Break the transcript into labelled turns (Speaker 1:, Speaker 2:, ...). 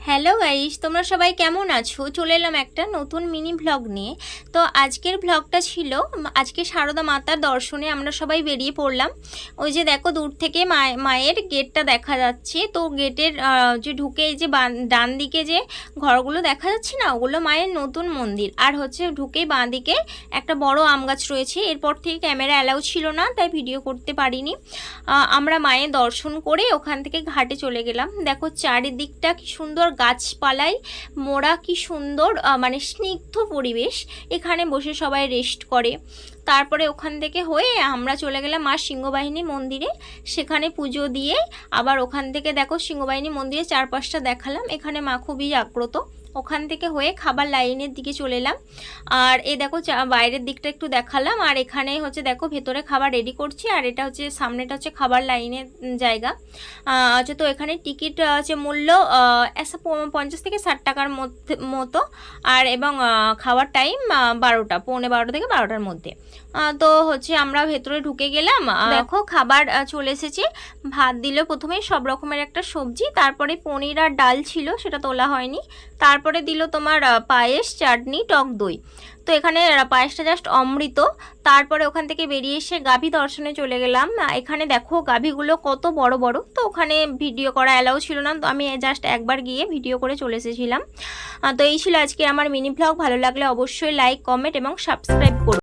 Speaker 1: Hello guys, তোমরা সবাই কেমন আছো? চলে এলাম একটা নতুন মিনি ভ্লগ নিয়ে। তো আজকের ভ্লগটা ছিল আজকে সারদা মাতার দর্শনে আমরা সবাই বেরিয়ে পড়লাম। ওই যে দেখো দূর থেকে মায়ের গেটটা দেখা যাচ্ছে। তো গেটের যে ঢুকে এই যে ডান দিকে যে ঘরগুলো দেখা যাচ্ছে না, ওগুলো মায়ের নতুন মন্দির। আর হচ্ছে ঢুকেই বাঁ দিকে একটা বড় আম গাছ রয়েছে। এরপর থেকে ক্যামেরা অ্যালাউ ছিল না, তাই ভিডিও করতে পারিনি। আমরা মায়ের দর্শন করে ওখান থেকে ঘাটে চলে গেলাম। দেখো চারিদিকটা কি সুন্দর, গাছপালায় মোড়া, কি সুন্দর মানে স্নিগ্ধ পরিবেশ। এখানে বসে সবাই রেস্ট করে। তারপরে ওখান থেকে হয়ে আমরা চলে গেলাম মা সিংহবাহিনী মন্দিরে। সেখানে পুজো দিয়ে আবার ওখান থেকে দেখো সিংহবাহিনী মন্দিরে চারপাশটা দেখালাম। এখানে মা খুবই জাগ্রত। ওখান থেকে হয়ে খাবার লাইনের দিকে চলে এলাম। আর এই দেখো বাইরের দিকটা একটু দেখালাম। আর এখানে হচ্ছে দেখো ভেতরে খাবার রেডি করছি। আর এটা হচ্ছে সামনেটা হচ্ছে খাবার লাইনের জায়গা। আচ্ছা, তো এখানে টিকিট আছে মূল্য 50 থেকে 60 টাকার মতো। আর এবং খাওয়ার টাইম 12টা, পৌনে 12টা থেকে 12টার মধ্যে। তো হচ্ছে আমরা ভেতরে ঢুকে গেলাম। দেখো খাবার চলে এসেছে। ভাত দিল প্রথমে সব রকমের একটা সবজি, তারপরে পনির আর ডাল ছিল, সেটা তোলা হয়নি। তারপরে দিল তোমার পায়েস, চাটনি, টক দই। তো এখানে পায়েসটা জাস্ট অমৃত। তারপরে ওখান থেকে বেরিয়ে এসে গাভী দর্শনে চলে গেলাম। এখানে দেখো গাভীগুলো কত বড় বড়। তো ওখানে ভিডিও করা অ্যালাউ ছিল না, তো আমি জাস্ট একবার গিয়ে ভিডিও করে চলে এসেছিলাম। তো এই ছিল আজকে আমার মিনি ভ্লগ। ভালো লাগলে অবশ্যই লাইক, কমেন্ট এবং সাবস্ক্রাইব করো।